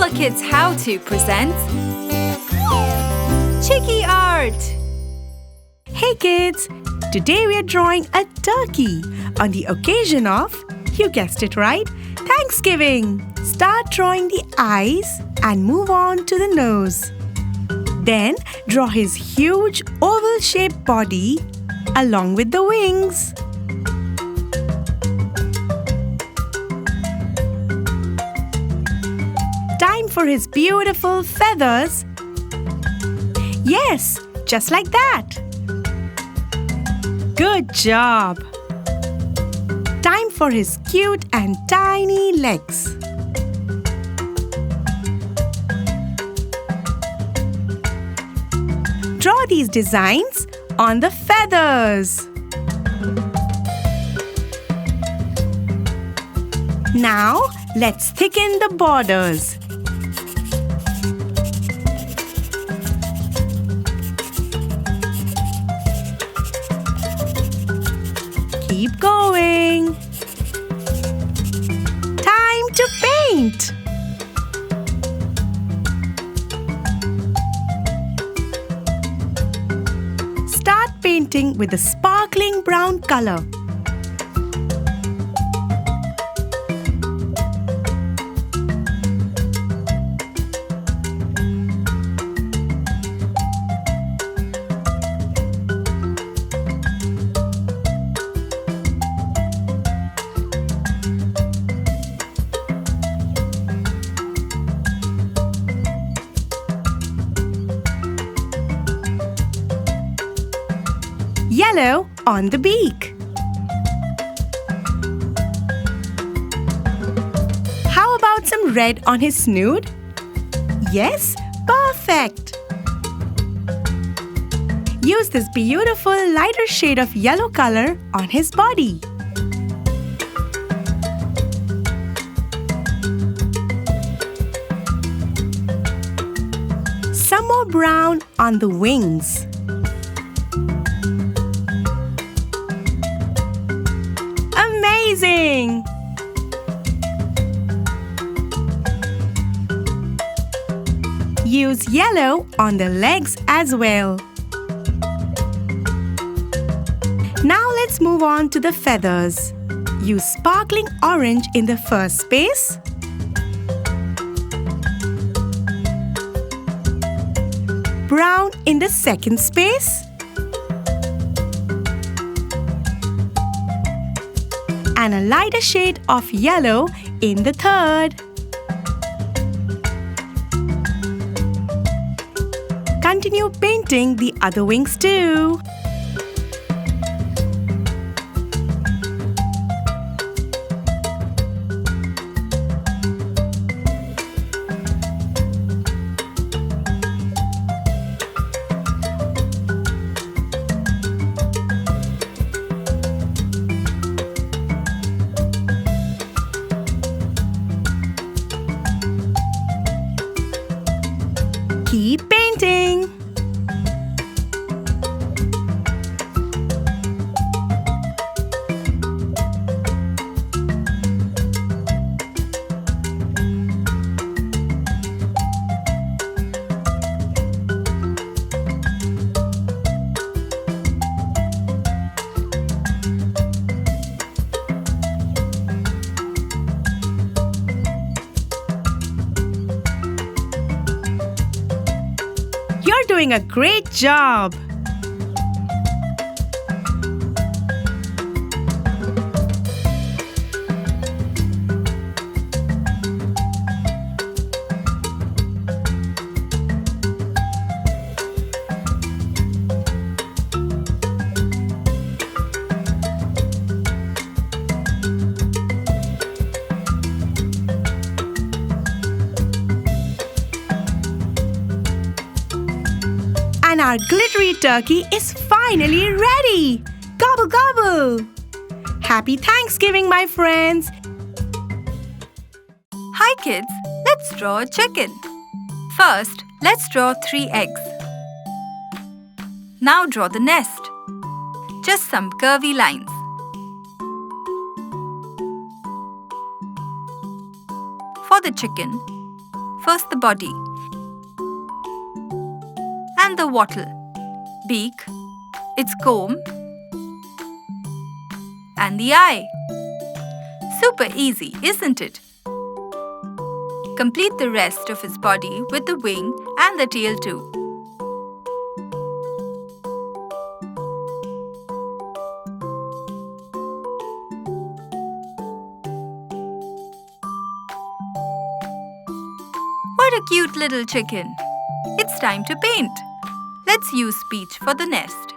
HooplaKidz How To presents Chiki Art! Hey kids! Today we are drawing a turkey on the occasion of, you guessed it right, Thanksgiving. Start drawing the eyes and move on to the nose. Then draw his huge oval-shaped body along with the wings. Time for his beautiful feathers. Yes, just like that. Good job. Time for his cute and tiny legs. Draw these designs on the feathers. Now, let's thicken the borders. Keep going. Time to paint. Start painting with a sparkling brown color. Yellow on the beak. How about some red on his snoot? Yes, perfect! Use this beautiful lighter shade of yellow color on his body. Some more brown on the wings. Amazing! Use yellow on the legs as well. Now let's move on to the feathers. Use sparkling orange in the first space. Brown in the second space. And a lighter shade of yellow in the third. Continue painting the other wings too. Keep painting. You're doing a great job! And our glittery turkey is finally ready! Gobble gobble! Happy Thanksgiving, my friends! Hi kids, let's draw a chicken. First, let's draw 3 eggs. Now draw the nest. Just some curvy lines. For the chicken, First the body and the wattle, beak, its comb and the eye. Super easy, isn't it? Complete the rest of his body with the wing and the tail too. What a cute little chicken! It's time to paint. Let's use speech for the nest.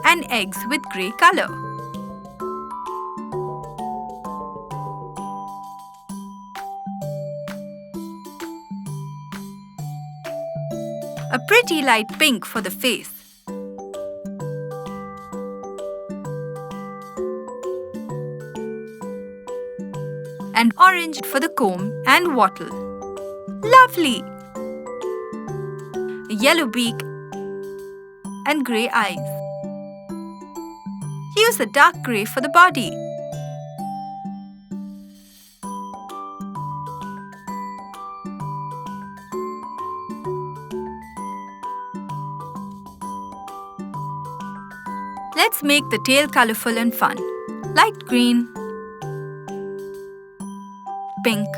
And eggs with grey color. A pretty light pink for the face. And orange for the comb and wattle. Lovely! A yellow beak and grey eyes. Use a dark grey for the body. Let's make the tail colourful and fun. Light green, pink,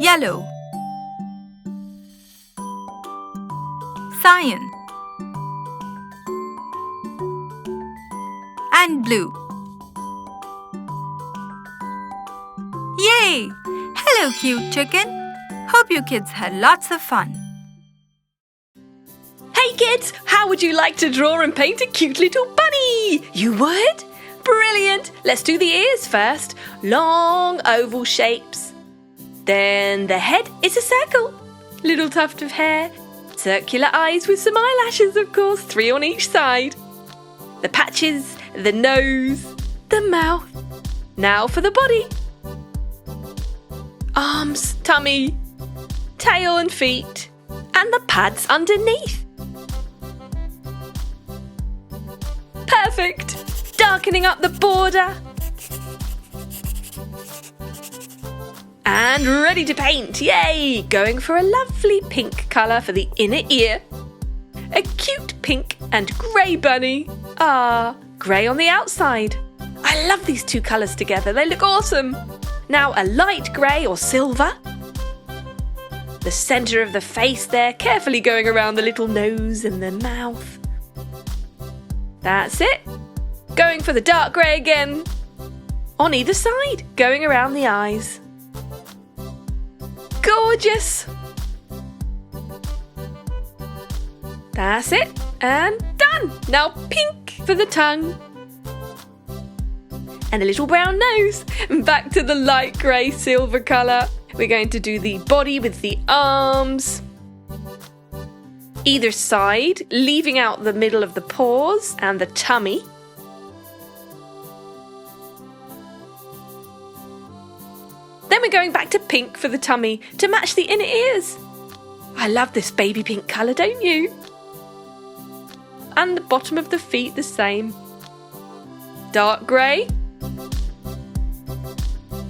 yellow, cyan, and blue. Yay! Hello, cute chicken. Hope you kids had lots of fun. Hey kids, how would you like to draw and paint a cute little bunny? You would? Brilliant! Let's do the ears first. Long oval shapes. Then the head is a circle. Little tuft of hair. Circular eyes with some eyelashes, of course, 3 on each side. The patches, the nose, the mouth. Now for the body. Arms, tummy, tail and feet, and the pads underneath. Perfect! Darkening up the border. And ready to paint, yay! Going for a lovely pink colour for the inner ear. A cute pink and grey bunny. Ah, grey on the outside. I love these two colours together, they look awesome. Now a light grey or silver. The centre of the face there, carefully going around the little nose and the mouth. That's it. Going for the dark grey again. On either side, going around the eyes. Gorgeous! That's it, and done! Now pink for the tongue. And a little brown nose. Back to the light grey silver colour. We're going to do the body with the arms. Either side, leaving out the middle of the paws and the tummy. Then we're going back to pink for the tummy to match the inner ears. I love this baby pink colour, don't you? And the bottom of the feet the same. Dark grey.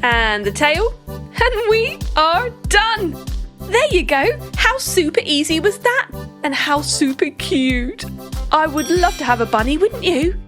And the tail. And we are done! There you go! How super easy was that? And how super cute! I would love to have a bunny, wouldn't you?